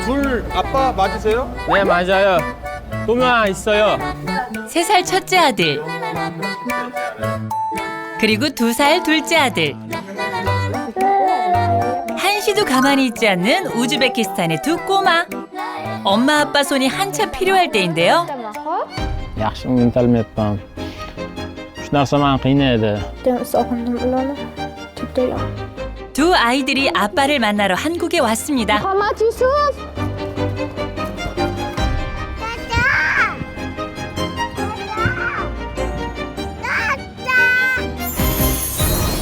둘 아빠 맞으세요? 네, 맞아요. 두 명 있어요. 3살 첫째 아들, 그리고 2살 둘째 아들. 한시도 가만히 있지 않는 우즈베키스탄의 두 꼬마. 엄마 아빠 손이 한참 필요할 때인데요. yaxshi mentalmetman. Shu narsa meni qiynaydi. 두 아이들이 아빠를 만나러 한국에 왔습니다.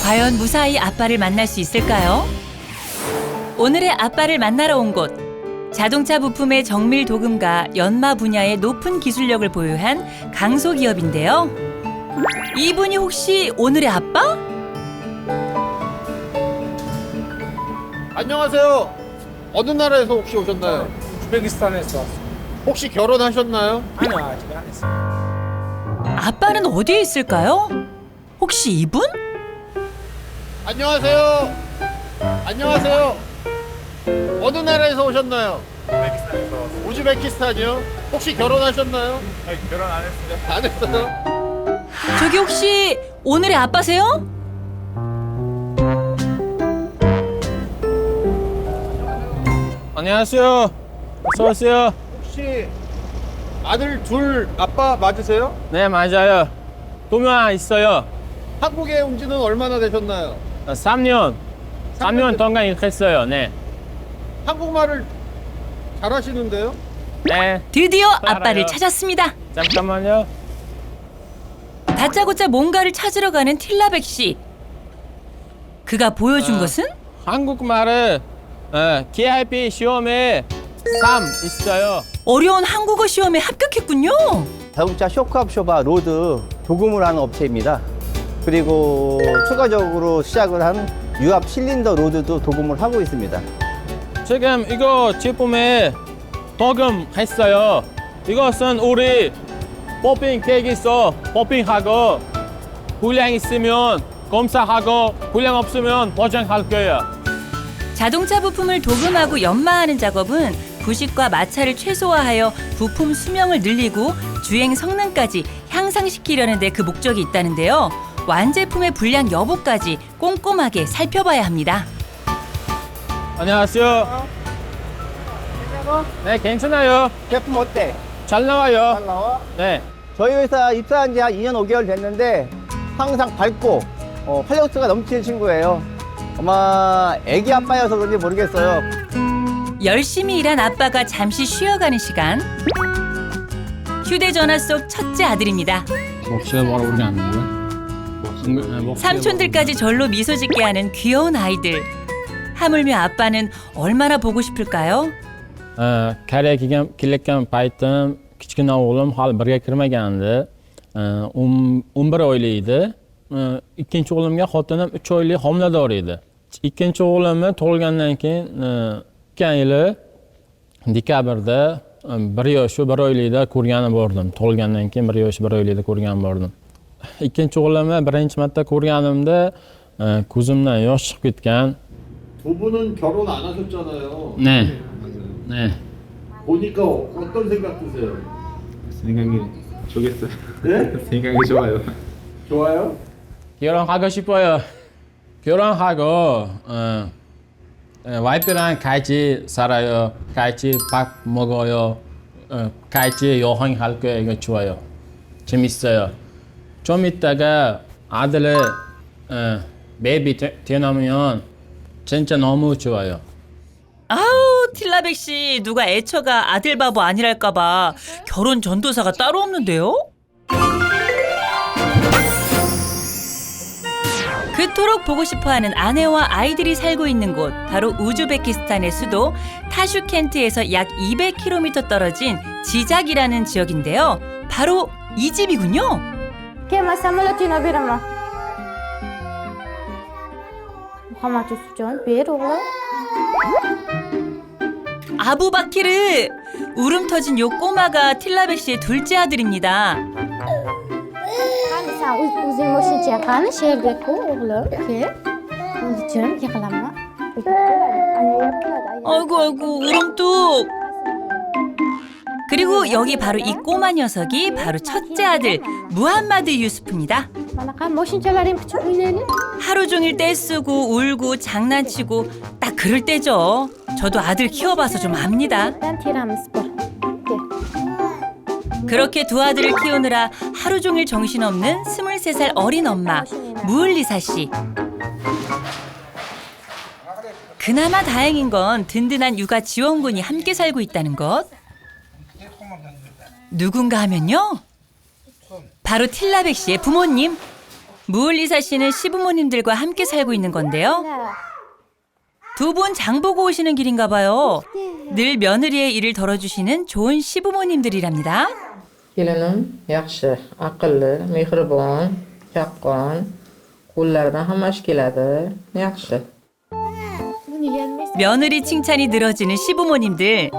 과연 무사히 아빠를 만날 수 있을까요? 오늘의 아빠를 만나러 온 곳. 자동차 부품의 정밀 도금과 연마 분야의 높은 기술력을 보유한 강소기업인데요. 이분이 혹시 오늘의 아빠? 안녕하세요. 어느 나라에서 혹시 오셨나요? 우즈베키스탄에서 왔어요. 혹시 결혼하셨나요? 아니요, 아직 안 했어요. 아빠는 어디에 있을까요? 혹시 이분? 안녕하세요. 안녕하세요. 어느 나라에서 오셨나요? 우즈베키스탄에서 왔어요. 우즈베키스탄이요? 혹시 결혼하셨나요? 아직 결혼 안 했어요. 안 했어요? 저기 혹시 오늘의 아빠세요? 안녕하세요. 어서 오세요. 혹시 아들 둘 아빠 맞으세요? 네, 맞아요. 두 명 있어요. 한국에 온 지는 얼마나 되셨나요? 3년. 3년 동안 일했어요. 네. 한국말을 잘하시는데요? 네. 드디어 알아요. 아빠를 찾았습니다. 잠깐만요. 다짜고짜 뭔가를 찾으러 가는 틸라백 씨. 그가 보여준 것은? 한국말을 KIP 시험에 3 있어요. 어려운 한국어 시험에 합격했군요. 자동차 쇼크압쇼바 로드 도금을 하는 업체입니다. 그리고 추가적으로 시작을 한 유압 실린더 로드도 도금을 하고 있습니다. 지금 이거 제품에 도금했어요. 이것은 우리 뽑힌 계획에서 뽑힌하고 불량 있으면 검사하고 불량 없으면 보장할 거예요. 자동차 부품을 도금하고 연마하는 작업은 부식과 마찰을 최소화하여 부품 수명을 늘리고 주행 성능까지 향상시키려는 데 그 목적이 있다는데요. 완제품의 불량 여부까지 꼼꼼하게 살펴봐야 합니다. 안녕하세요. 네, 괜찮아요. 제품 어때? 잘 나와요. 잘 나와? 네. 저희 회사 입사한 지 한 2년 5개월 됐는데 항상 밝고 활력소가 넘치는 친구예요. 아마 애기 아빠여서 그런지 모르겠어요. 열심히 일한 아빠가 잠시 쉬어가는 시간. 휴대전화 속 첫째 아들입니다. 목소리 바로 오지 않는 삼촌들까지 절로 미소 짓게 하는 귀여운 아이들. 하물며 아빠는 얼마나 보고 싶을까요? Koreya kelayotgan paytim kichkina o'g'lim hali 1ga kirmagandi. 11 oylik edi. Ikkinchi o'g'limga xotinim 3 oylik homilador edi. Ikkinchi o'g'limni tug'ilgandan keyin o'tgan yili dekabrda 1 yoshi 1 oylikda ko'rgani bordim. Tug'ilgandan keyin 1 yoshi 1 oylikda ko'rgani bordim. Ikkinchi o'g'limni birinchi marta ko'rganimda ko'zimdan yosh chiqib ketgan. 두 분은 결혼 안 하셨잖아요. 네. 네. 보니까 어떤 생각 드세요? 생각이 좋겠어요. 네? 생각이 좋아요. 좋아요? 결혼하고 싶어요. 결혼하고 와이프랑 같이 살아요. 같이 밥 먹어요. 같이 여행할 거예요. 이거 좋아요. 재밌어요. 좀 이따가 아들을 베이비 태어나면 진짜 너무 좋아요. 아우 틸라백 씨 누가 애처가 아들 바보 아니랄까 봐 결혼 전도사가 따로 없는데요? 그토록 보고 싶어하는 아내와 아이들이 살고 있는 곳 바로 우즈베키스탄의 수도 타슈켄트에서 약 200km 떨어진 지작이라는 지역인데요. 바로 이 집이군요. 아부바키르! 울음 터진 요 꼬마가 틸라백 씨의 둘째 아들입니다. Sen uzun boşun çakanı şerbet bu oğlum. Okey. Onun için yakalanma. 아이고 울음뚝. 그리고 여기 바로 이 꼬마 녀석이 바로 첫째 아들 무함마드 유스프입니다. 하루 종일 떼쓰고 울고 장난치고 딱 그럴 때죠. 저도 아들 키워봐서 좀 압니다. 그렇게 두 아들을 키우느라 하루 종일 정신없는 23살 어린 엄마 무을리사 씨. 그나마 다행인 건 든든한 육아 지원군이 함께 살고 있다는 것. 누군가 하면요. 바로 틸라백 씨의 부모님. 무을리사 씨는 시부모님들과 함께 살고 있는 건데요. 두 분 장 보고 오시는 길인가 봐요. 늘 며느리의 일을 덜어주시는 좋은 시부모님들이랍니다. Kelinim yaxshi, aqlli, mehribon, chaqqon, qo'llaridan hamma ish keladi. Yaxshi. 며느리 칭찬이 늘어지는 시부모님들.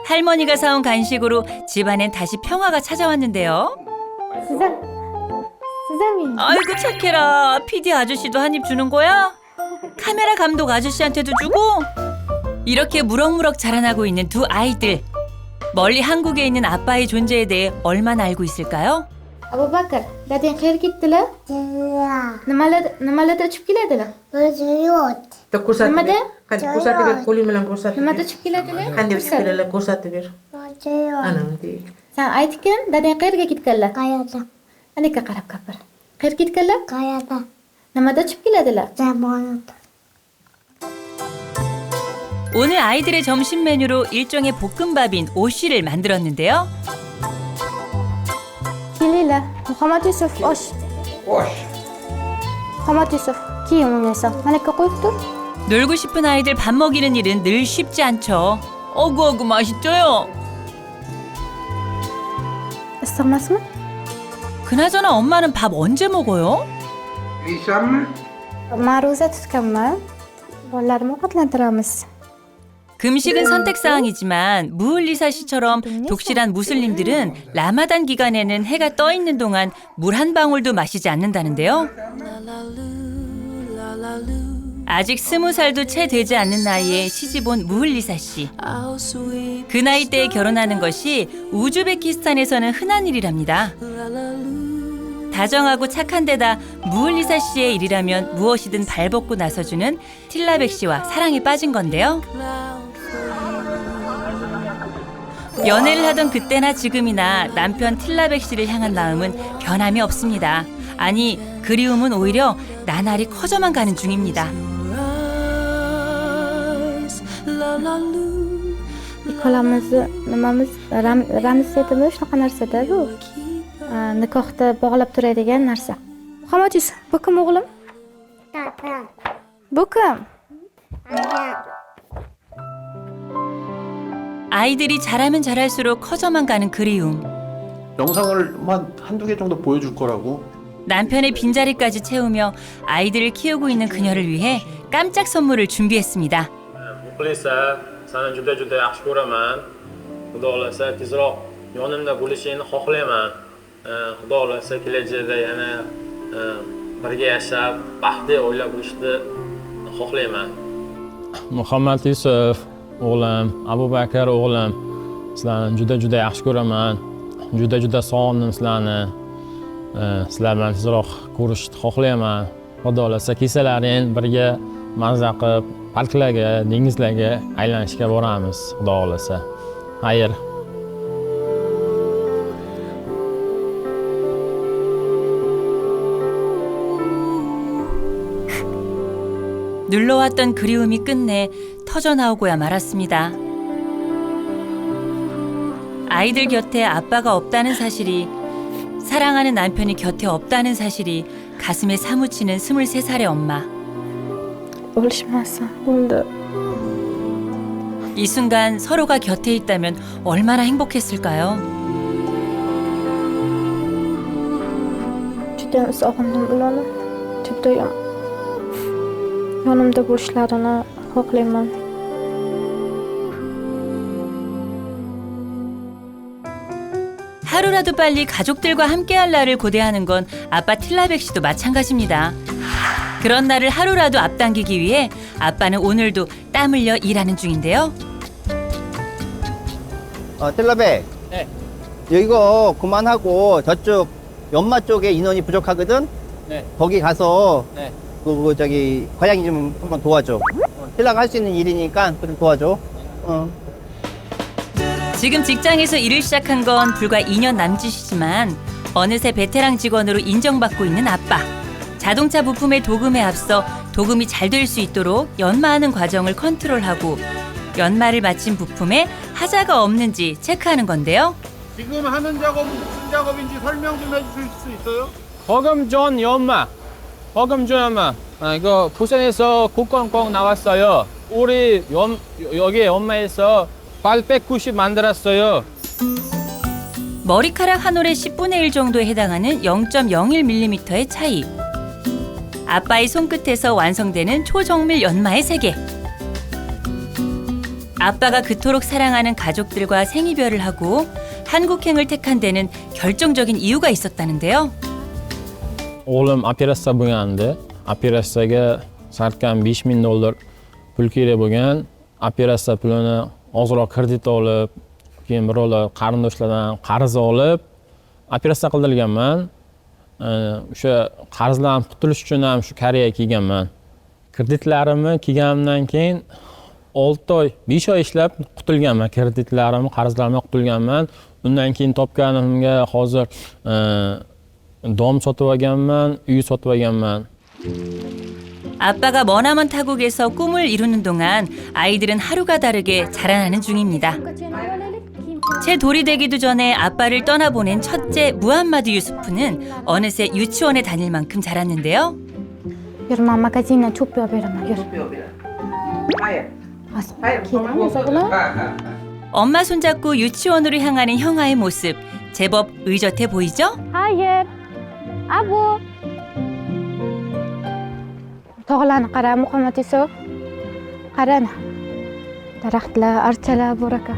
할머니가 사온 간식으로 집안엔 다시 평화가 찾아왔는데요. 아이고 착해라. PD 아저씨도 한 입 주는 거야? 카메라 감독 아저씨한테도 주고? 이렇게 무럭무럭 자라나고 있는 두 아이들. 멀리 한국에 있는 아빠의 존재에 대해 얼마나 알고 있을까요? Abu Bakr, dadang qayerga ketdilar? Nimalarda uchib keladilar? Bitta ko'rsatib Nimada? ber. Qani ko'rsatib ber, qo'ling bilan ko'rsatib ber. Nimada uchib keladilar? Qanday uchib keladilar ko'rsatib ber. Ana deydi. Sen aytgin, dadang qayerga ketganlar? Qayerda? Anaka qarab gapir. Qayerga ketganlar? Qayerda? Nimada uchib keladilar? Zamonat. 오늘 아이들의 점심 메뉴로 일종의 볶음밥인 오쉬를 만들었는데요. Kelinglar, Muhammad Yusuf, osh. Muhammad Yusuf, kiyim o'ynaysan. Manaka qo'yib tur. 놀고 싶은 아이들 밥 먹이는 일은 늘 쉽지 않죠. 어구 맛있죠요. Issiqmasmi? 그나저나 엄마는 밥 언제 먹어요? Men ro'za tutganman. Bolalarimni ovqatlantiramiz. 금식은 선택사항이지만 무을리사 씨처럼 독실한 무슬림들은 라마단 기간에는 해가 떠 있는 동안 물 한 방울도 마시지 않는다는데요. 아직 20살도 채 되지 않는 나이에 시집온 무을리사 씨. 그 나이대에 결혼하는 것이 우즈베키스탄에서는 흔한 일이랍니다. 다정하고 착한 데다 무을리사 씨의 일이라면 무엇이든 발벗고 나서주는 틸라백 씨와 사랑에 빠진 건데요. 연애를 하던 그때나 지금이나 남편 틸라백 씨를 향한 마음은 변함이 없습니다. 아니, 그리움은 오히려 나날이 커져만 가는 중입니다. Ikkalamizni nimamiz ramziyatimiz shunaqa narsada-ku. Nikohda bog'lab turadigan narsa. Muhammad Yusuf, bu kim o'g'lim? Bu kim? 아이들이 자라면 자랄수록 커져만 가는 그리움. 영상을만 한두 개 정도 보여줄 거라고. 남편의 빈자리까지 채우며 아이들을 키우고 있는 그녀를 위해 깜짝 선물을 준비했습니다. muxlisa, seni juda yaxshi ko'raman. Xudo xolasa tezroq yonimda bo'lishingni xohlayman. Xudo xolasa kelajakda yana birga yashab, baxtli oila bo'lishni xohlayman. Muhammad Yusuf o'g'lim, Abu Bakr o'g'lim, sizlarni juda yaxshi ko'raman. Juda sog'indim sizlarni. Sizlar bilan tezroq ko'rishni xohlayman. Xudo xolasa kelsalaring birga mazza qilib, parklarga, dengizlarga aylanishga boramiz, xudo xolasa. Xayr. 눌러왔던 그리움이 끝내 터져나오고야 말았습니다. 아이들 곁에 아빠가 없다는 사실이, 사랑하는 남편이 곁에 없다는 사실이 가슴에 사무치는 23살의 엄마. Bo'lishmasa, bo'ldi. 이 순간 서로가 곁에 있다면 얼마나 행복했을까요? Judayam sog'indim ularni. Judayam. Yonimda bo'lishlarini xohlayman. 하루라도 빨리 가족들과 함께할 날을 고대하는 건 아빠 틸라백 씨도 마찬가지입니다. 그런 날을 하루라도 앞당기기 위해 아빠는 오늘도 땀 흘려 일하는 중인데요. 텔러백. 네. 이거 그만하고 저쪽 연마 쪽에 인원이 부족하거든. 네. 거기 가서 네. 저기 과장님 좀 한번 도와줘. 텔러가 할 수 있는 일이니까 좀 도와줘. 지금 직장에서 일을 시작한 건 불과 2년 남짓이지만 어느새 베테랑 직원으로 인정받고 있는 아빠. 자동차 부품의 도금에 앞서 도금이 잘 될 수 있도록 연마하는 과정을 컨트롤하고 연마를 마친 부품에 하자가 없는지 체크하는 건데요. 지금 하는 작업은 무슨 작업인지 설명 좀 해주실 수 있어요? 버금 전 연마. 버금 전 연마. 이거 부산에서 국건 꼭 나왔어요. 우리 여기 연마에서 890 만들었어요. 머리카락 한 올의 10분의 1 정도에 해당하는 0.01mm의 차이. 아빠의 손끝에서 완성되는 초정밀 연마의 세계. 아빠가 그토록 사랑하는 가족들과 생이별을 하고 한국행을 택한 데는 결정적인 이유가 있었다는데요. Oğlum operatsiya bo'lgandi. Operatsiyaga sarkam $50,000 pul kerak bo'lgan. Operatsiya pulini ozroq kredit olib, keyin birovlar qarindoshlardan qarz olib operatsiya qildirganman. O'sha qarzlardan qutulish uchun ham shu Koreyaga kelganman. Kreditlarimni kelganimdan keyin 6 oy, 5 oy ishlab qutulganman. Kreditlarimni, qarzlarimdan qutulganman. Undan keyin topganimga hozir dom sotib olganman, uy sotib olganman. 아빠가 머나먼 타국에서 꿈을 이루는 동안 아이들은 하루가 다르게 자라나는 중입니다. 제 돌이 되기도 전에 아빠를 떠나보낸 첫째 무함마드 유수프는 어느새 유치원에 다닐 만큼 자랐는데요. Yur, men magazindan cho'p olib beraman. Yur. Hayır. Kelamiz o'g'lim. 엄마 손잡고 유치원으로 향하는 형아의 모습 제법 의젓해 보이죠? Hayır. Abu. Tog'larni qara, Muhammad Yusuf. Qarana. Daraxtlar, archalar bor ekan.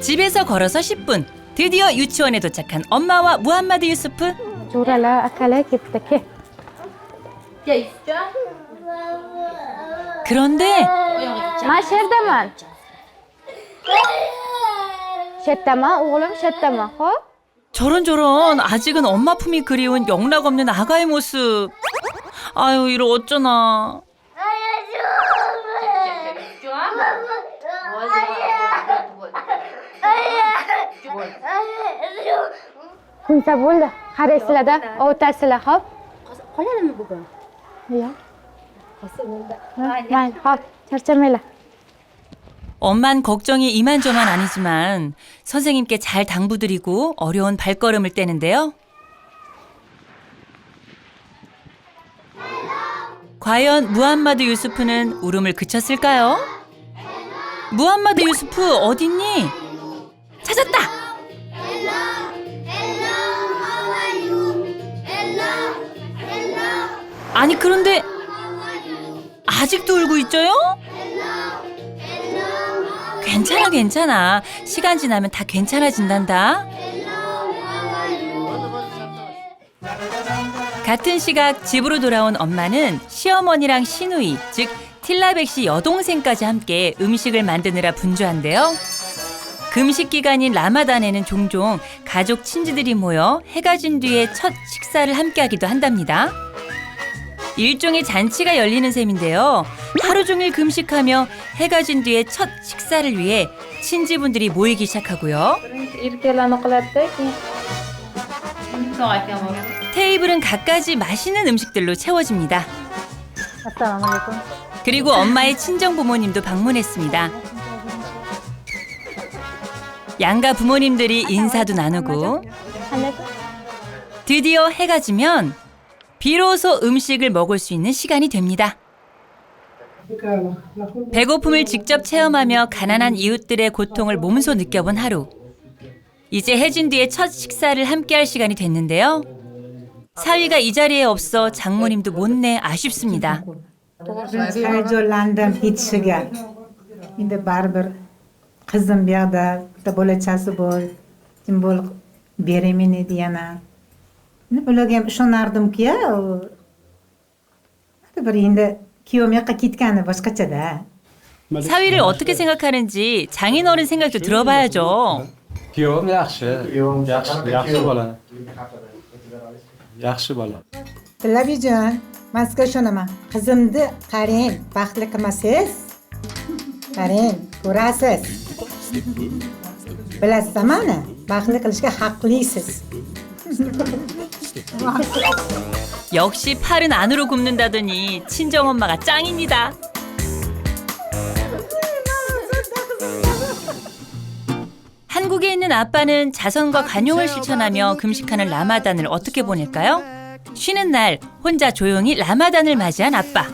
집에서 걸어서 10분. 드디어 유치원에 도착한 엄마와 무함마드 유수프. Jo'ralar, akalar ketdi. Kel. 그런데 Men shu yerdaman. Shu yerdaman, o'g'lim, shu yerdaman. Xo'p? 저런 아직은 엄마 품이 그리운 영락 없는 아가의 모습. 아유 이를 어쩌나. Kunsa bo'ldi. Qaraysizlar-da, ovutasizlar, xo'p? Qoladimi bugun? Yo'q. Mayli, xo'p, charchamanglar. 엄만 걱정이 이만저만 아니지만 선생님께 잘 당부드리고 어려운 발걸음을 떼는데요. 과연 무함마드 유수프는 울음을 그쳤을까요? 무함마드 유수프 어딨니? 찾았다! 아니 그런데 아직도 울고 있죠요? 괜찮아. 시간 지나면 다 괜찮아진단다. 같은 시각 집으로 돌아온 엄마는 시어머니랑 시누이, 즉 틸라백 씨 여동생까지 함께 음식을 만드느라 분주한데요. 금식 기간인 라마단에는 종종 가족 친지들이 모여 해가 진 뒤에 첫 식사를 함께하기도 한답니다. 일종의 잔치가 열리는 셈인데요. 하루 종일 금식하며 해가 진 뒤에 첫 식사를 위해 친지분들이 모이기 시작하고요. 테이블은 갖가지 맛있는 음식들로 채워집니다. 그리고 엄마의 친정 부모님도 방문했습니다. 양가 부모님들이 인사도 나누고 드디어 해가 지면 비로소 음식을 먹을 수 있는 시간이 됩니다. 배고픔을 직접 체험하며 가난한 이웃들의 고통을 몸소 느껴본 하루. 이제 해진 뒤에 첫 식사를 함께할 시간이 됐는데요. 사위가 이 자리에 없어 장모님도 못내 아쉽습니다. Hayajonlandim yetishiga. Endi baribir qizim bu yoqda, bitta bolachasi bor. Kim bo'lib beraman edi yana. Endi ularga ham ishonardim-ku, bir endi kuyovim yoqqa ketgani boshqachada. 사위를 어떻게 생각하는지 장인어른 생각도 들어봐야죠. Kuyovim yaxshi. Yaxshi bola. Yaxshi bola. Tillabijon, men sizga ishonaman. Qizimni qarang, baxtli qilmasiz. Qarang, ko'rasiz. Bilasiz mani, baxtli qilishga haqlisiz. 역시 팔은 안으로 굽는다더니 친정엄마가 짱입니다. 한국에 있는 아빠는 자선과 관용을 실천하며 금식하는 라마단을 어떻게 보낼까요? 쉬는 날 혼자 조용히 라마단을 맞이한 아빠.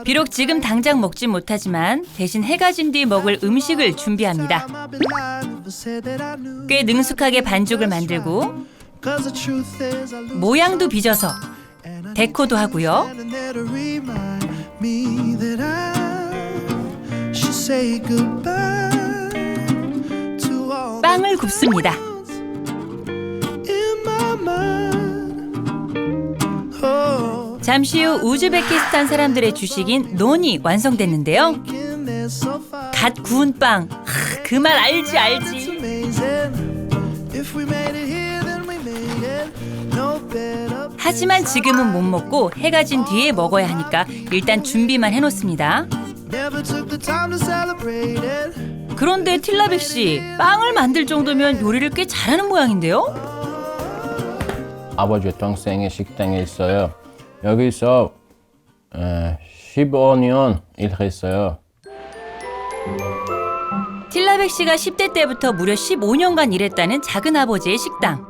비록 지금 당장 먹지 못하지만 대신 해가 진 뒤 먹을 음식을 준비합니다. 꽤 능숙하게 반죽을 만들고 모양도 빚어서 데코도 하고요. 빵을 굽습니다. 잠시 후 우즈베키스탄 사람들의 주식인 논이 완성됐는데요. 갓 구운 빵, 그 말 알지. 하지만 지금은 못 먹고 해가 진 뒤에 먹어야 하니까 일단 준비만 해놓습니다. 그런데 틸라백 씨, 빵을 만들 정도면 요리를 꽤 잘하는 모양인데요? 아버지 동생의 식당에 있어요. 여기서 15년 일했어요. 틸라백 씨가 10대 때부터 무려 15년간 일했다는 작은아버지의 식당.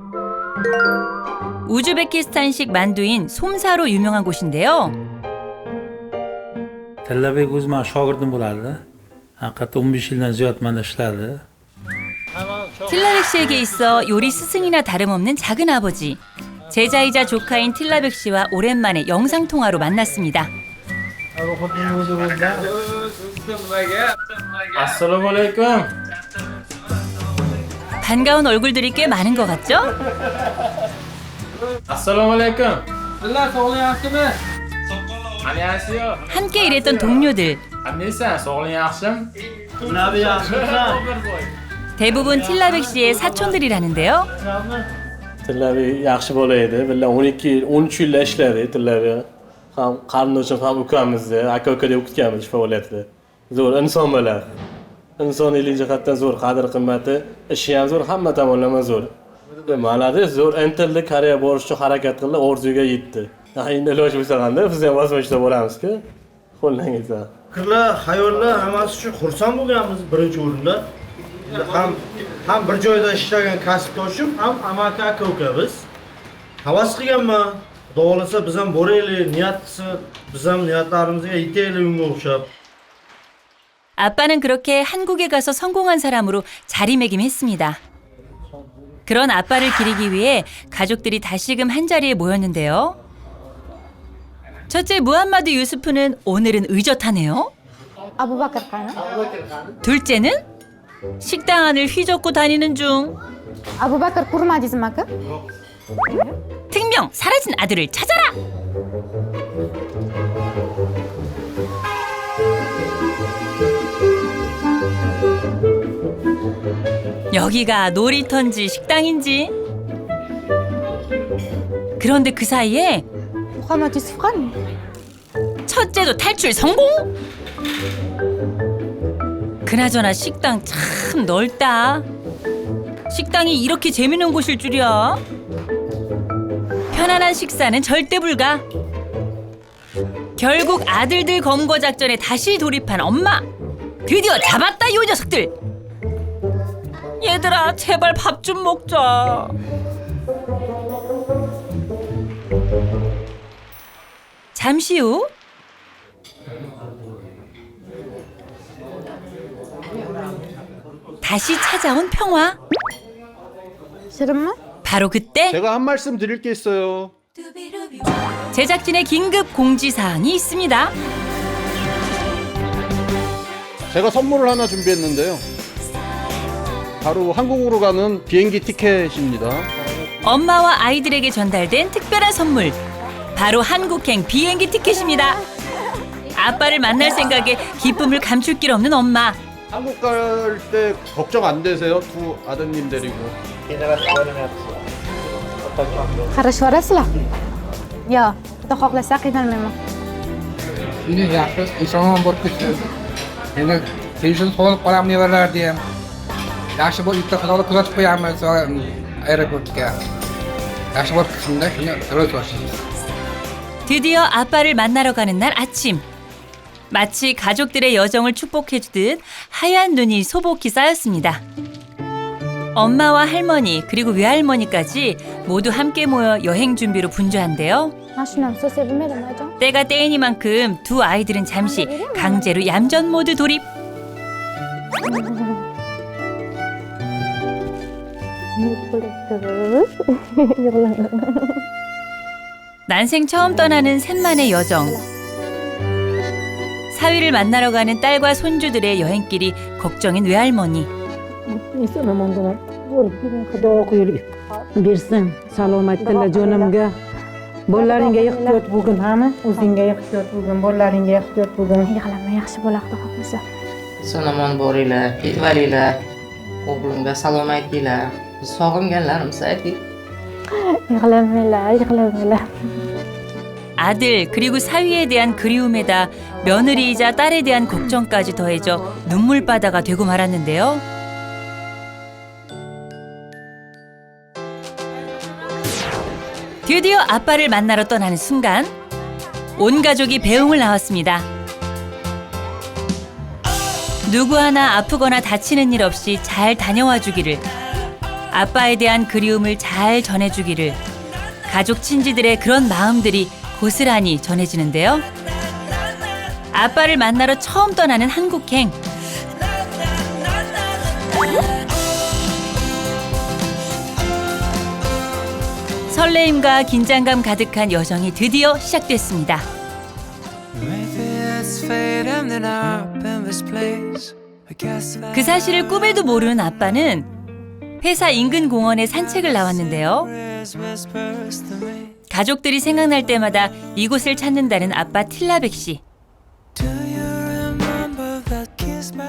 우즈베키스탄식 만두인 솜사로 유명한 곳인데요. Tillabek o'zi mani shogirdim bo'ladi. Haqiqatda 15 yildan ziyod manda ishladi. 틸라백 씨에게 있어 요리 스승이나 다름없는 작은아버지. 제자이자 조카인 틸라백 씨와 오랜만에 영상통화로 만났습니다. assalomu alaykum. 반가운 얼굴들이 꽤 많은 것 같죠? assalomu alaykum. 안녕하세요. 함께 일했던 동료들. 안녕하세요. sog'ling yaxshimi? 대부분 틸라백 씨의 사촌들이라는데요. Tillabek yaxshi bola edi. Birga 13 yillar ishladi Tillabek. Ham qarindoshim ham ukamizni, aka-uka deb o'qitganmiz faoliyatida. Zo'r inson bo'ladi. Insoniylik jihatdan zo'r qadr-qimmati, ishi ham zo'r, hamma tomonlama zo'r. Malades, zo'r intildi, Koreya borish uchun harakat qildi, orzuga yetdi. Endi iloji bo'lsa qanday, biz ham bosmashda bo'lamiz-ku. Qo'ldan kelsa. Fikrlar, xayollar hammasi uchun xursand bo'lganmiz birinchi o'rinda. Ham bir joyda ishlagan kasbdoshim, ham amaki aka-uka biz. Havas qilganman. Xudo xolasa biz ham boraylik, niyat qilsa, biz ham niyatlarimizga yetaylik unga o'xshab. 아빠는 그렇게 한국에 가서 성공한 사람으로 자리매김했습니다. 그런 아빠를 기리기 위해 가족들이 다시금 한자리에 모였는데요. 첫째 무함마드 유스프는 오늘은 의젓하네요. Abu Bakr qani? 둘째는 식당 안을 휘젓고 다니는 중. Abu Bakr ko'rmadingizmi aka? 특명 사라진 아들을 찾아라. 여기가 놀이터인지 식당인지. 그런데 그 사이에 Muhammad Yusuf qani? 첫째도 탈출 성공! 그나저나 식당 참 넓다. 식당이 이렇게 재밌는 곳일 줄이야. 편안한 식사는 절대 불가. 결국 아들들 검거 작전에 다시 돌입한 엄마. 드디어 잡았다 이 녀석들. 얘들아 제발 밥 좀 먹자. 잠시 후 다시 찾아온 평화. Shirinmi? 바로 그때 제가 한 말씀 드릴 게 있어요. 제작진의 긴급 공지사항이 있습니다. 제가 선물을 하나 준비했는데요. 바로 한국으로 가는 비행기 티켓입니다. 엄마와 아이들에게 전달된 특별한 선물. 바로 한국행 비행기 티켓입니다. 아빠를 만날 생각에 기쁨을 감출 길 없는 엄마. 한국 갈 때 걱정 안 되세요? 두 아드님 데리고. Qarashib yuborasizlar? Yo'q, xudo xohlasa qiynalmayman. Uyga yaxshi eson borib ketdi. Endi telefon sog'ib qolamiz nevarlarni ham. Yaxshi bo'lib bitta qizaloq kuzatib qo'yamiz aeroportga. Yaxshi borib ketsinda shuni so'raysiz. 드디어 아빠를 만나러 가는 날 아침. 마치 가족들의 여정을 축복해주듯 하얀 눈이 소복히 쌓였습니다. 엄마와 할머니 그리고 외할머니까지 모두 함께 모여 여행 준비로 분주한데요. Mana shuni ham so'z bilmaydim, ajon. 때가 때이니만큼 두 아이들은 잠시 강제로 얌전 모드 돌입. 난생 처음 떠나는 셋만의 여정. 사위를 만나러 가는 딸과 손주들의 여행길이 걱정인 외할머니. bersin salomatlar jonimga. Bolalaringga ehtiyot bo'lgin, hamma o'zingga ehtiyot bo'lgin, bolalaringga ehtiyot bo'lgin. Yig'lama, yaxshi bo'ladi, xudo xohlasa. Eson-omon boringlar, ketvalinglar. O'g'limga salom aytinglar. Sog'inganlarimizni ayting. Yig'lamanglar. 아들 그리고 사위에 대한 그리움에다 며느리이자 딸에 대한 걱정까지 더해져 눈물바다가 되고 말았는데요. 드디어 아빠를 만나러 떠나는 순간 온 가족이 배웅을 나왔습니다. 누구 하나 아프거나 다치는 일 없이 잘 다녀와 주기를, 아빠에 대한 그리움을 잘 전해주기를, 가족 친지들의 그런 마음들이 고스란히 전해지는데요. 아빠를 만나러 처음 떠나는 한국행. 설레임과 긴장감 가득한 여정이 드디어 시작됐습니다. 그 사실을 꿈에도 모르는 아빠는 회사 인근 공원에 산책을 나왔는데요. 가족들이 생각날 때마다 이곳을 찾는다는 아빠 틸라백 씨.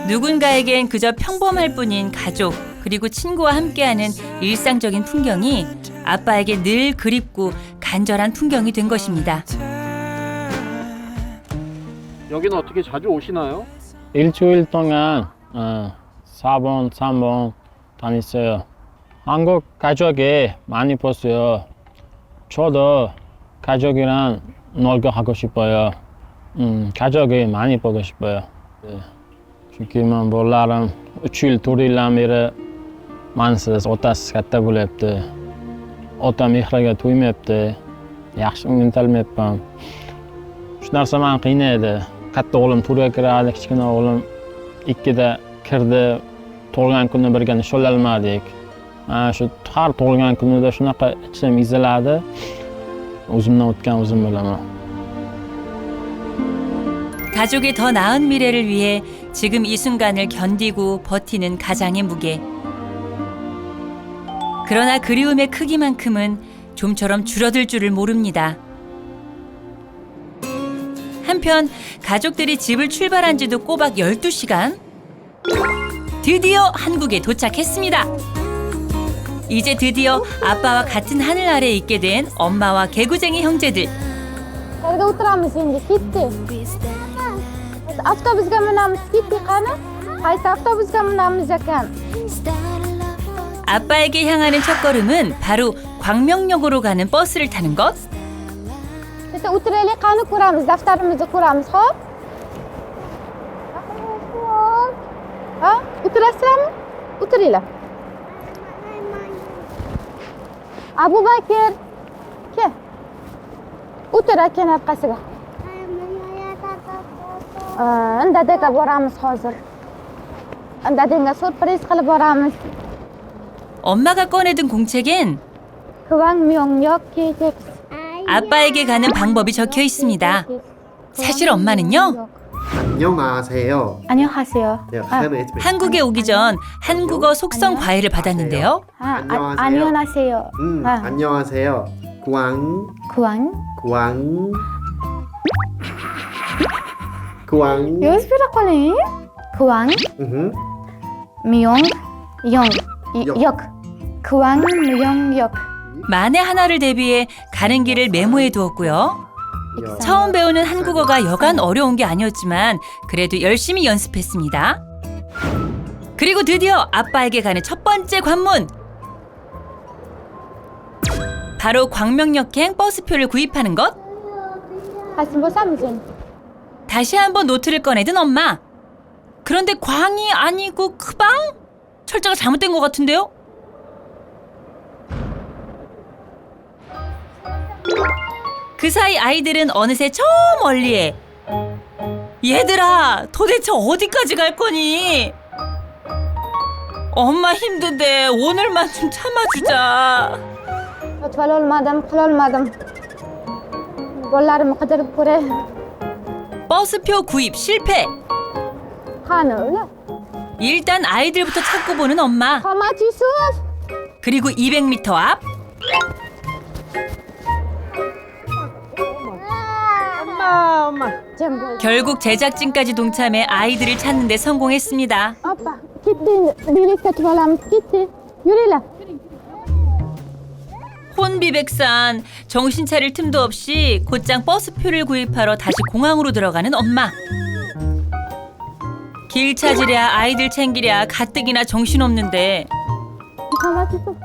누군가에겐 그저 평범할 뿐인 가족 그리고 친구와 함께하는 일상적인 풍경이 아빠에게 늘 그립고 간절한 풍경이 된 것입니다. 여기는 어떻게 자주 오시나요? 일주일 동안 4번, 3번 다녔어요. 한국 가족이 많이 봤어요. 저도 가족이랑 놀고 하고 싶어요. 가족이 많이 보고 싶어요. Chunki men bolalarim 3 yil 4 yildan beri mansiz, otasiz katta bo'lyapti. Otam mehriga to'ymayapti. Yaxshi intilmayapman. Shu narsa meni qiynaydi. Katta o'g'lim to'rga kiradi, kichkina o'g'lim 2da kirdi. Tug'ilgan kunni birga nishonlanmadik. Shu har tug'ilgan kunida shunaqa ichim eziladi. O'zimdan o'tgan o'zim bilaman. 가족의 더 나은 미래를 위해 지금 이 순간을 견디고 버티는 가장의 무게. 그러나 그리움의 크기만큼은 좀처럼 줄어들 줄을 모릅니다. 한편 가족들이 집을 출발한 지도 꼬박 12시간. 드디어 한국에 도착했습니다. 이제 드디어 아빠와 같은 하늘 아래에 있게 된 엄마와 개구쟁이 형제들. Yerda o'tiramiz endi, ketdi. Avtobusga minamiz, ketdi qani? Qaysi avtobusga minamiz ekan? 아빠에게 향하는 첫걸음은 바로 광명역으로 가는 버스를 타는 것. Bitta o'tiraylik, qani ko'ramiz, daftarimizni ko'ramiz, xo'p? Ha? O'tirasizlarmi? O'tiringlar. Abu Bakr, kel. O'tir aka orqasiga. Dadaga boramiz hozir. Dadangga surpriz qilib boramiz. 엄마가 꺼내든 공책엔 광명역 KTX. 아빠에게 가는 방법이 적혀 있습니다. 사실 엄마는요. 안녕하세요. 안녕하세요. 한국에 오기 전 한국어 속성 과외를 받았는데요. 안녕하세요. 안녕하세요. 광. 광. Yozib bera qoling. Kvang Myong Yong. Yok. Kvang Myong Yok. 만에 하나를 대비해 가는 길을 메모해 두었고요. 처음 배우는 한국어가 여간 어려운 게 아니었지만 그래도 열심히 연습했습니다. 그리고 드디어 아빠에게 가는 첫 번째 관문. 바로 광명역행 버스표를 구입하는 것. 다시 한번 노트를 꺼내든 엄마. 그런데 광이 아니고 크방? 철자가 잘못된 것 같은데요? 그 사이 아이들은 어느새 저 멀리에. 얘들아, 도대체 어디까지 갈 거니? 엄마 힘든데 오늘만 좀 참아주자. 버스표 구입 실패. 일단 아이들부터 찾고 보는 엄마. 그리고 200m 앞. 결국 제작진까지 동참해 아이들을 찾는 데 성공했습니다. 혼비백산, 정신 차릴 틈도 없이 곧장 버스표를 구입하러 다시 공항으로 들어가는 엄마. 길 찾으랴 아이들 챙기랴 가뜩이나 정신없는데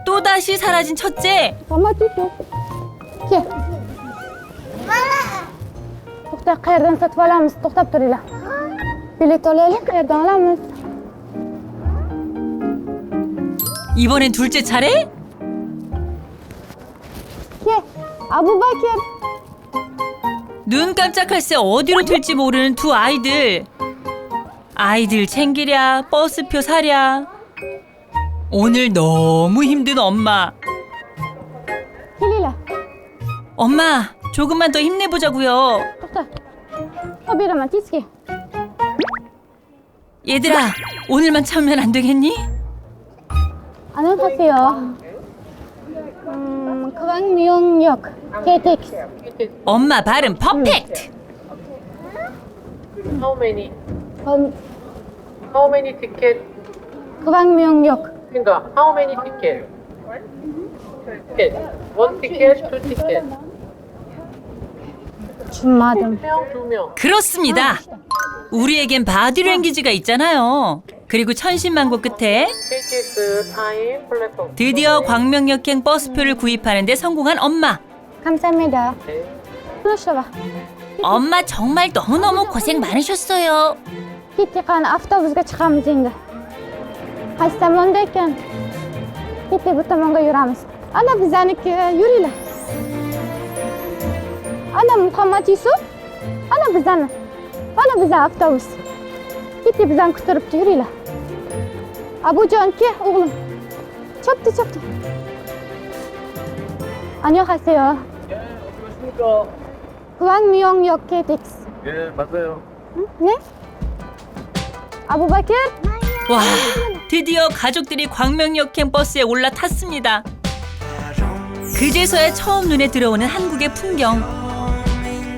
또다시 사라진 첫째. Qayerdan sotib olamiz? To'xtab turinglar. Bilet olaylik, qayerdan olamiz? 이번엔 둘째 차례? Abubakir. 눈 깜짝할 새 어디로 튈지 모르는 두 아이들. 아이들 챙기랴 버스표 사랴. 오늘 너무 힘든 엄마. 엄마, 조금만 더 힘내보자고요. 얘들아, 오늘만 참으면 안 되겠니? 안녕하세요. 광명역 KTX. 엄마 발음 퍼펙트. How many? How many ticket? 광명역. 그러니까 how many ticket? Ticket. One ticket, two ticket. 주마등. 두 명. 그렇습니다. 우리에겐 바디랭귀지가 있잖아요. 그리고 천신만고 끝에 KTX 타임 플랫폼. 드디어 광명역행 버스표를 구입하는 데 성공한 엄마. 감사합니다. 엄마 정말 너무너무 고생 많으셨어요. Kittiqani avtobusga chiqamiz endi. Qaysi tomonda ekan? Kitti bu tomonga yuramiz. Ana bizaniki, yuringlar. Ana Muhammad Yusuf. Ana bizani. Ana bizani avtobus. Kitti bizani kutiribdi, yuringlar. Abujon, ke o'g'lim. Chopdi. 안녕하세요. 광명역 KTX. 예, 맞아요. 네? 아부바킬? 와, 드디어 가족들이 광명역행 버스에 올라탔습니다. 그제서야 처음 눈에 들어오는 한국의 풍경.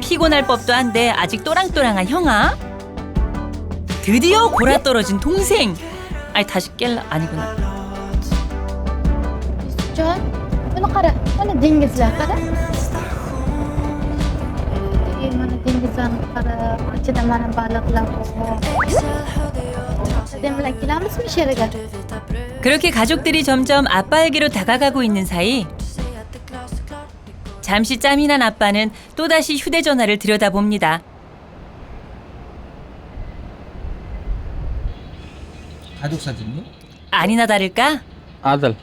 피곤할 법도 한데 아직 또랑또랑한 형아. 드디어 골아떨어진 동생. 아니 다시 깰라 아니구나. Jon, buni qara. Mana dengizlar qara. Mana dengizlarni qara. Ichida mana baliqlar bor. Demlak kelamizmi she'riga? 그렇게 가족들이 점점 아빠에게로 다가가고 있는 사이 잠시 짬이 난 아빠는 또다시 휴대전화를 들여다봅니다. 가족 사진이요? 아니나 다를까? 아들.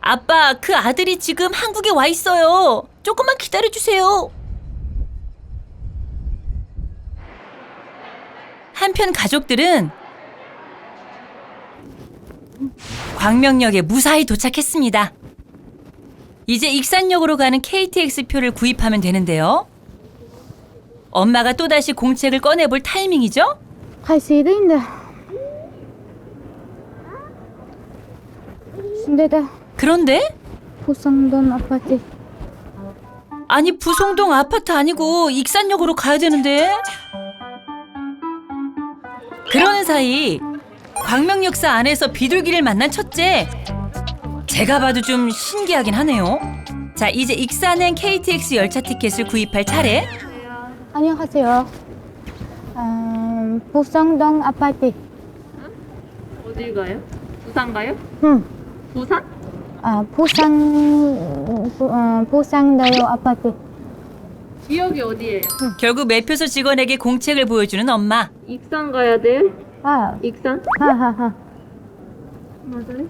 아빠, 그 아들이 지금 한국에 와 있어요. 조금만 기다려주세요. 한편 가족들은 광명역에 무사히 도착했습니다. 이제 익산역으로 가는 KTX 표를 구입하면 되는데요. 엄마가 또다시 공책을 꺼내볼 타이밍이죠? Qaysi edi endi? Shundayda 그런데 Po'sandon apati. 아니 부송동 아파트 아니고 익산역으로 가야 되는데. 그러는 사이 광명역사 안에서 비둘기를 만난 첫째. 제가 봐도 좀 신기하긴 하네요. 자, 이제 익산행 KTX 열차 티켓을 구입할 차례. 안녕하세요. 부성동 아파트. 어딜 가요? 부산 가요? 응. 부산? 부산도요 아파트. 지역이 어디예요? 결국 매표소 직원에게 공책을 보여주는 엄마. 익산 가야 돼요? 익산? 하하하. 맞아요?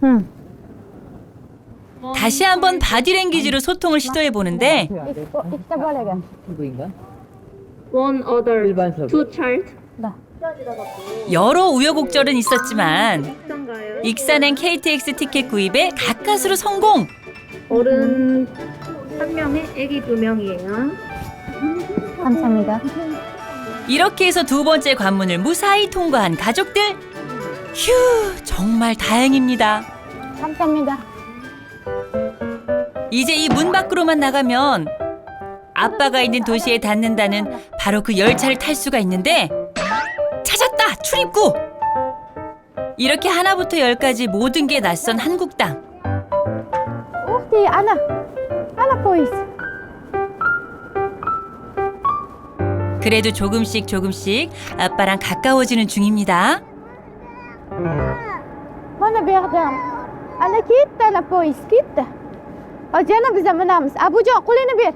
응. 다시 한번 바디랭귀지로 소통을 시도해 보는데 익사 벌레가. One other, two child. 여러 우여곡절은 있었지만 익산 가요? 익산행 KTX 티켓 구입에 가까스로 성공. 어른 1명에 아기 2명이에요. 감사합니다. 이렇게 해서 두 번째 관문을 무사히 통과한 가족들. 휴, 정말 다행입니다. 감사합니다. 이제 이 문 밖으로만 나가면 아빠가 있는 도시에 닿는다는 바로 그 열차를 탈 수가 있는데, 찾았다! 출입구! 이렇게 하나부터 열까지 모든 게 낯선 한국 땅. 우리 아나 보이스. 그래도 조금씩 아빠랑 가까워지는 중입니다. Mana berdam. Ana ketdi, ana poyiz ketdi. Ajana biz minamiz. Abujon, qo'lingni ber.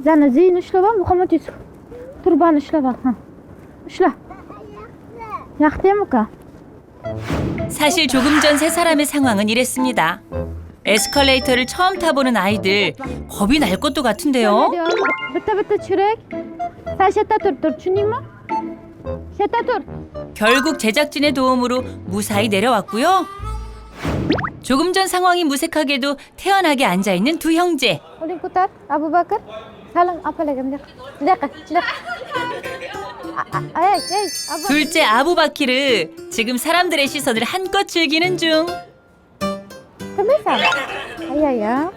Zana ziyni ushlab ham, muhammad Yusuf. Turbani ushlab ham. Ushla. Yaxshimi uka? 사실 조금 전 세 사람의 상황은 이랬습니다. 에스컬레이터를 처음 타보는 아이들, 겁이 날 것도 같은데요. Bitta churak. Sal shetda tur, tushundingmi? Shetda tur. 결국 제작진의 도움으로 무사히 내려왔고요. 조금 전 상황이 무색하게도 태연하게 앉아있는 두 형제. Qo'ling ko'tar, Abu Bakr. Salim apalarga bunaqa. Ey, Abu. 둘째 아부바키르, 지금 사람들의 시선을 한껏 즐기는 중. 아야야.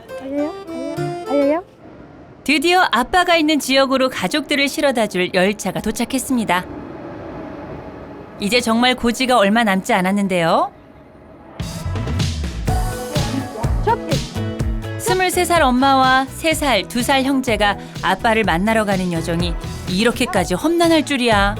드디어 아빠가 있는 지역으로 가족들을 실어다줄 열차가 도착했습니다. 이제 정말 고지가 얼마 남지 않았는데요. 23살 엄마와 3살, 2살 형제가 아빠를 만나러 가는 여정이 이렇게까지 험난할 줄이야.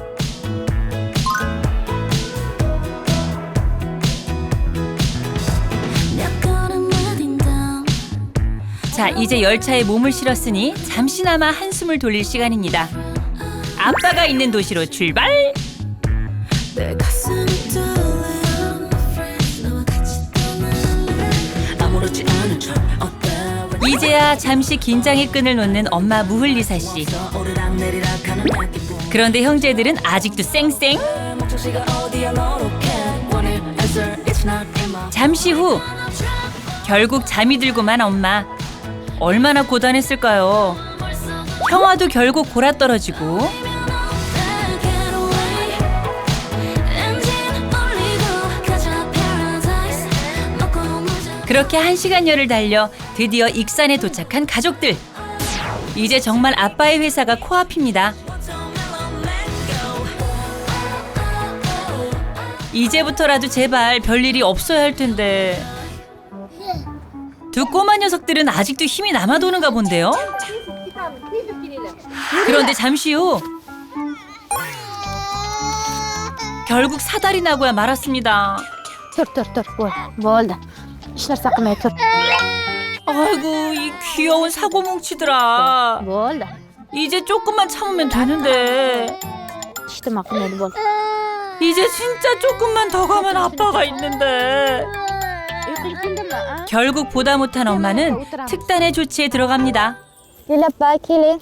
자, 이제 열차에 몸을 실었으니 잠시나마 한숨을 돌릴 시간입니다. 아빠가 있는 도시로 출발! 이제야 잠시 긴장의 끈을 놓는 엄마 무흘리사 씨. 그런데 형제들은 아직도 쌩쌩. 잠시 후 결국 잠이 들고만 엄마. 얼마나 고단했을까요? 형아도 결국 골아떨어지고. 그렇게 1시간여를 달려 드디어 익산에 도착한 가족들. 이제 정말 아빠의 회사가 코앞입니다. 이제부터라도 제발 별일이 없어야 할 텐데. 두 꼬마 녀석들은 아직도 힘이 남아도는가 본데요. 그런데 잠시 후 결국 사달이 나고야 말았습니다. Tur, bo'ldi. Ishlarsa qilmay tur. 아이고, 이 귀여운 사고뭉치들아. Bo'ldi. 이제 조금만 참으면 되는데. Ishtima qilmaydi bo'ldi. 이제 진짜 조금만 더 가면 아빠가 있는데. Uyqung keldimi? 결국 보다 못한 엄마는 특단의 조치에 들어갑니다. Zilappa, keling.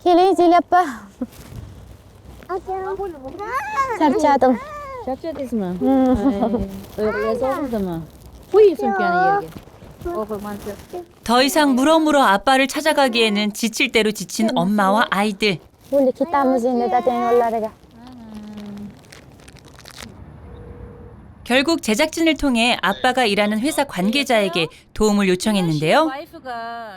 Keling, Zilappa. Charchadim. Charchadingizmi? Uyquga og'ridimi? Qo'ying sumkani yerga. 더 이상 물어물어 아빠를 찾아가기에는 지칠 대로 지친 엄마와 아이들. Bo'ldi, ketamiz endi dadang yo'llariga. 결국 제작진을 통해 아빠가 일하는 회사 관계자에게 도움을 요청했는데요.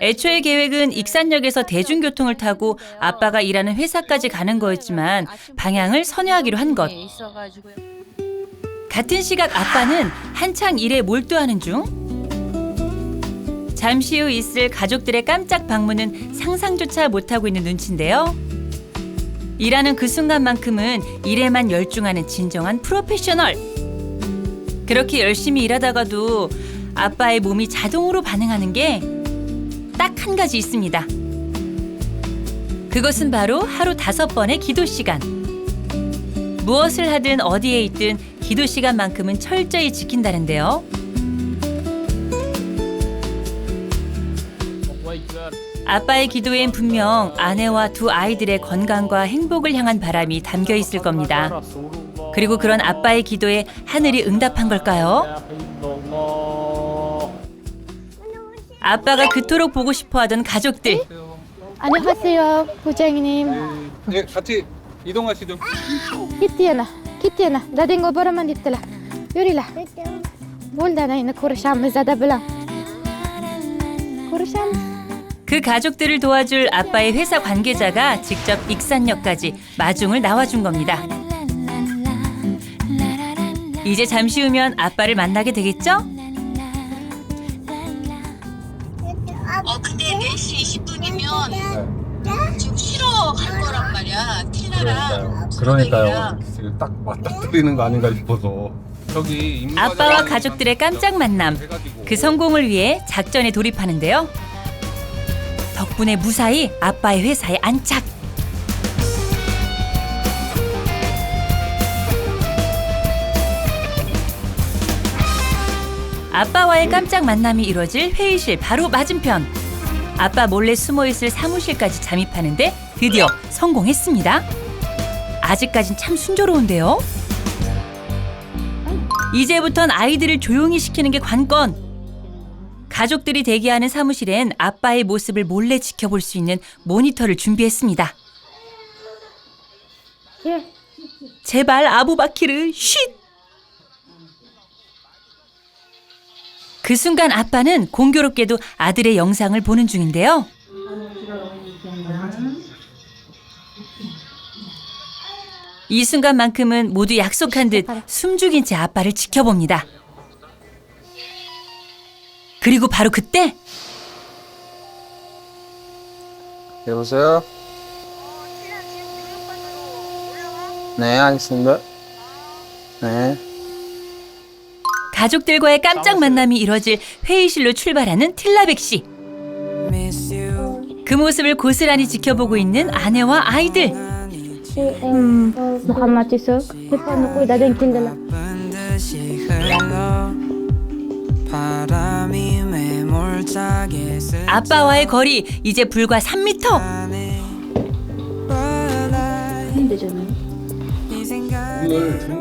애초에 계획은 익산역에서 대중교통을 타고 아빠가 일하는 회사까지 가는 거였지만 방향을 선회하기로 한 것. 같은 시각 아빠는 한창 일에 몰두하는 중. 잠시 후 있을 가족들의 깜짝 방문은 상상조차 못하고 있는 눈치인데요. 일하는 그 순간만큼은 일에만 열중하는 진정한 프로페셔널. 그렇게 열심히 일하다가도 아빠의 몸이 자동으로 반응하는 게 딱 한 가지 있습니다. 그것은 바로 하루 5번의 기도 시간. 무엇을 하든 어디에 있든 기도 시간만큼은 철저히 지킨다는데요. 아빠의 기도엔 분명 아내와 2 아이들의 건강과 행복을 향한 바람이 담겨 있을 겁니다. 그리고 그런 아빠의 기도에 하늘이 응답한 걸까요? 아빠가 그토록 보고 싶어하던 가족들. 안녕하세요, 부장님. 네, 같이 이동하시죠. Kittiyana. Dadangga boraman debdilar. Yuringlar. Bo'ldi, ana ko'rishamiz dada bilan. Ko'rishamiz. 그 가족들을 도와줄 아빠의 회사 관계자가 직접 익산역까지 마중을 나와준 겁니다. 이제 잠시 후면 아빠를 만나게 되겠죠? 근데 4시 20분이면 지금 쉬러 갈 거란 말이야. 틸라랑. 그러니까요. 딱 맞닥뜨리는 거 아닌가 싶어서. 저기 아빠와 가족들의 깜짝 만남. 그 성공을 위해 작전에 돌입하는데요. 덕분에 무사히 아빠의 회사에 안착. 아빠와의 깜짝 만남이 이뤄질 회의실 바로 맞은편. 아빠 몰래 숨어있을 사무실까지 잠입하는데 드디어 성공했습니다. 아직까진 참 순조로운데요. 이제부턴 아이들을 조용히 시키는 게 관건. 가족들이 대기하는 사무실엔 아빠의 모습을 몰래 지켜볼 수 있는 모니터를 준비했습니다. 제발 아부바키르 쉿! 그 순간 아빠는 공교롭게도 아들의 영상을 보는 중인데요. 이 순간만큼은 모두 약속한 듯 숨죽인 채 아빠를 지켜봅니다. 그리고 바로 그때 여보세요? 네, 알겠습니다. 네. 가족들과의 깜짝 만남이 이뤄질 회의실로 출발하는 틸라백 씨. 그 모습을 고스란히 지켜보고 있는 아내와 아이들. Muhammad Yusuf, telefonini qo'y, dadang keldilar. 아빠와의 거리 이제 불과 3m.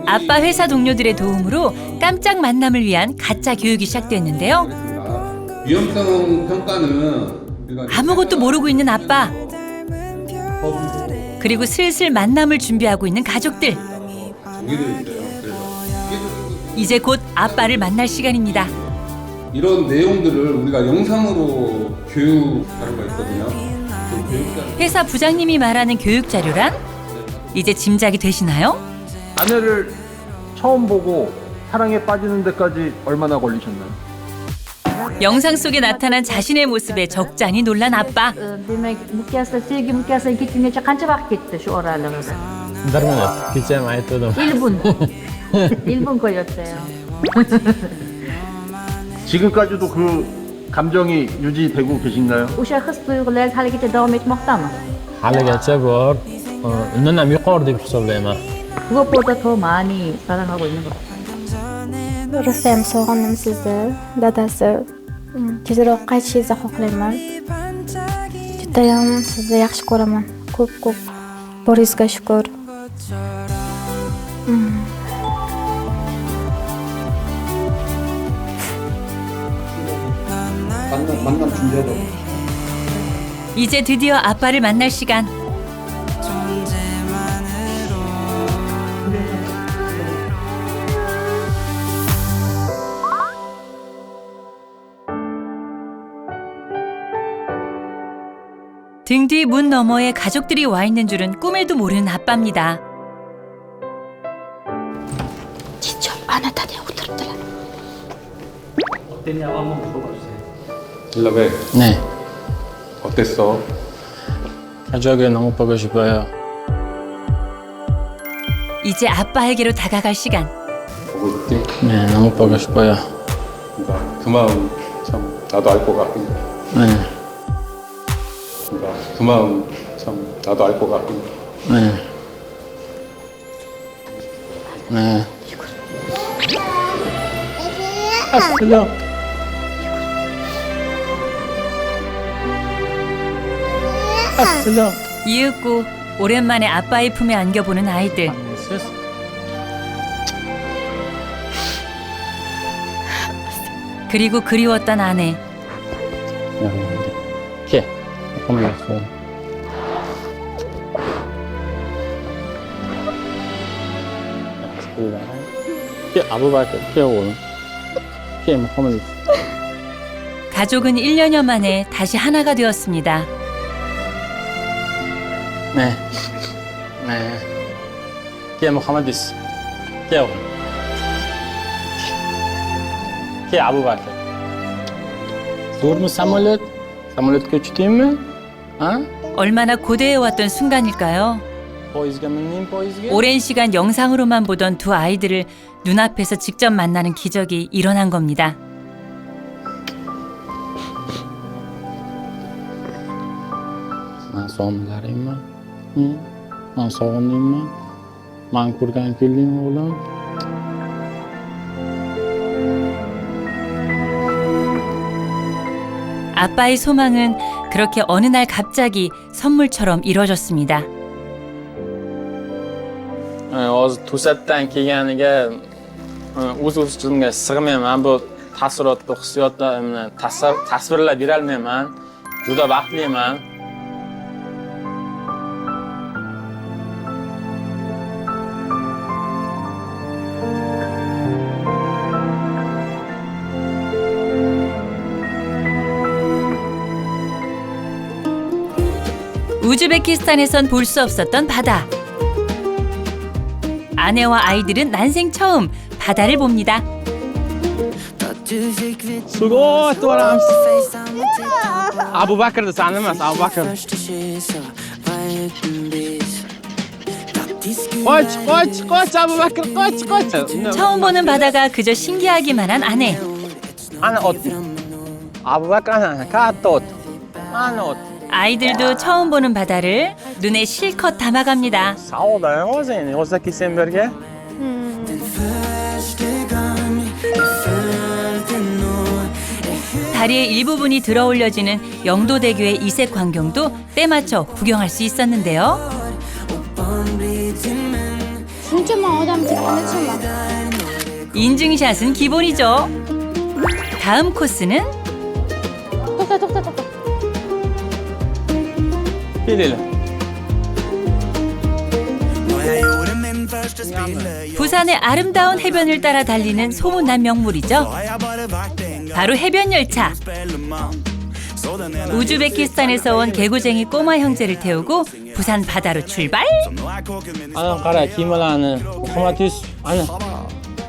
아빠 회사 동료들의 도움으로 깜짝 만남을 위한 가짜 교육이 시작됐는데요. 위험성 평가는 아무것도 모르고 있는 아빠. 그리고 슬슬 만남을 준비하고 있는 가족들. 이제 곧 아빠를 만날 시간입니다. 이런 내용들을 우리가 영상으로 교육 자료가 있거든요. 회사 부장님이 말하는 교육 자료란? 이제 짐작이 되시나요? 아내를 처음 보고 사랑에 빠지는 데까지 얼마나 걸리셨나요? 영상 속에 나타난 자신의 모습에 적잖이 놀란 아빠. Demak, Mukasla sevgi Mukasla ketguncha qancha vaqt ketdi shu oralig'ida? 1 minut. Kecha ham aytdim. 1분 걸렸어요. 지금까지도 그 감정이 유지되고 계신가요? O'sha his-tuyg'ular haligacha davom etmoqdami? Haligacha bor. Undan ham yuqori deb hisoblayman. 그것보다 더 많이 사랑하고 있는 것 같아요. Rustam, sog'indim sizni, dadasi. Tezroq qaytishingizni xohlayman. Judayam sizni yaxshi ko'raman. Ko'p boringizga shukr. 만남 준비하자. 이제 드디어 아빠를 만날 시간. 등 뒤 문 너머에 가족들이 와 있는 줄은 꿈에도 모르는 아빠입니다. 진짜 안았다니 오더라. 어땠냐고 한번 물어봐주세요. 일라베 네. 어땠어? 가족이 너무 보고 싶어요. 이제 아빠에게로 다가갈 시간. 보고 있지? 네, 너무 보고 싶어요. 그러니까 그 마음 참 나도 알 것 같고. 네. 그러니까 그 마음 참 나도 알 것 같고. 네. 네. 아슬려. 아슬려. 이윽고 오랜만에 아빠의 품에 안겨보는 아이들. 그리고 그리웠던 아내. Ke, kom hier voor. Ke, Abu Bakr, ke oğlum. Ke, Muhammed. 가족은 1년여 만에 다시 하나가 되었습니다. 네. 네. Ke, Muhammed. Ke oğlum. Ke, Abu Bakr. Zor mu samolyot? 사모레트가 주팀은? 얼마나 고대해왔던 순간일까요? 포이즈가 민님 포이즈가? 오랜 시간 영상으로만 보던 두 아이들을 눈앞에서 직접 만나는 기적이 일어난 겁니다. Man so'mlaringmi? Man sog'indingmi? Man ko'rgan keldingmi o'g'lim? 아빠의 소망은 그렇게 어느 날 갑자기 선물처럼 이뤄졌습니다. hozir to'satdan kelganiga o'z-o'zimga sig'mayman. Bu taassurotni, hissiyotlarni tasvirlab berolmayman. Juda baxtliman. 우즈베키스탄에선 볼 수 없었던 바다. 아내와 아이들은 난생 처음 바다를 봅니다. Suga o'tvoramiz. Abu Bakrni tanimas, Abu Bakr. Qoch, Abu Bakr, qoch. 처음 보는 바다가 그저 신기하기만 한 아내. Ana ot. Abu Bakr ana katta ot. Ana ot. 아이들도 처음 보는 바다를 눈에 실컷 담아갑니다. Sağolda o'zing, o'zda kelsen birga. 다리의 일부분이 들어올려지는 영도대교의 이색 광경도 때맞춰 구경할 수 있었는데요. 진짜만 adam çıkmadı. 인증샷은 기본이죠. 다음 코스는 To'xta. Kelinglar. 부산의 아름다운 해변을 따라 달리는 소문난 명물이죠. 바로 해변 열차. 우즈베키스탄에서 온 개구쟁이 꼬마 형제를 태우고 부산 바다로 출발. Ana qara, kiyimlarni Muhammad Yusuf.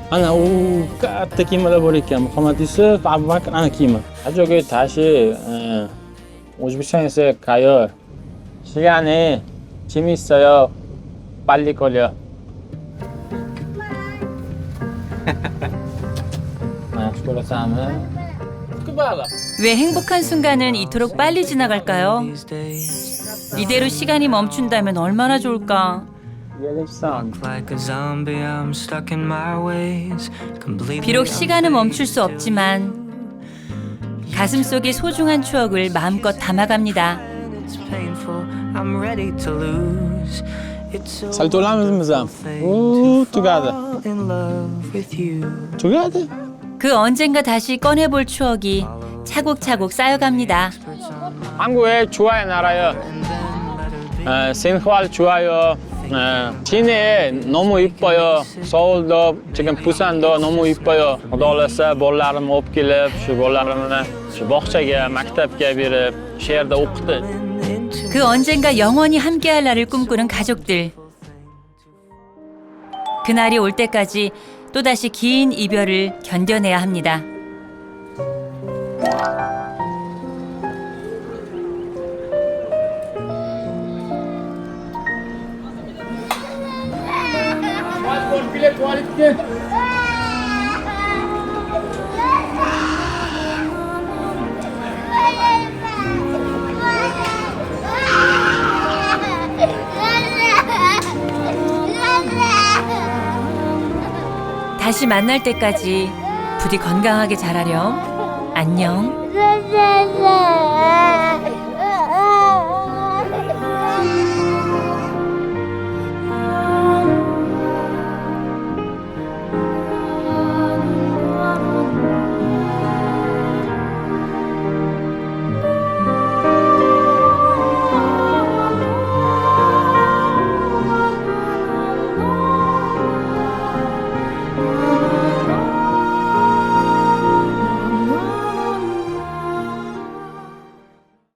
Ana u katta kiyimlar bor ekan. Muhammad Yusuf, Abu Bakr ana kiyimi. Ajoga 다시 O'zbekistonga 가요. 시간이 재밌어요. 빨리 걸려. 왜 행복한 순간은 이토록 빨리 지나갈까요? 이대로 시간이 멈춘다면 얼마나 좋을까? 비록 시간은 멈출 수 없지만 가슴속의 소중한 추억을 마음껏 담아갑니다. Sal to'lamizmi ham? Tugadi. Tugadi. 그 언젠가 다시 꺼내볼 추억이 차곡차곡 쌓여갑니다. 한국에 좋아요 나라요. 생활 좋아요. 시내 너무 이뻐요. 서울도 지금 부산도 너무 이뻐요. Xudo bolalarim olib kelib, shu bolalarimni shu bog'chaga, maktabga berib, shu yerda o'qitib 그 언젠가 영원히 함께할 날을 꿈꾸는 가족들. 그날이 올 때까지 또다시 긴 이별을 견뎌내야 합니다. 다시 만날 때까지 부디 건강하게 자라렴. 안녕.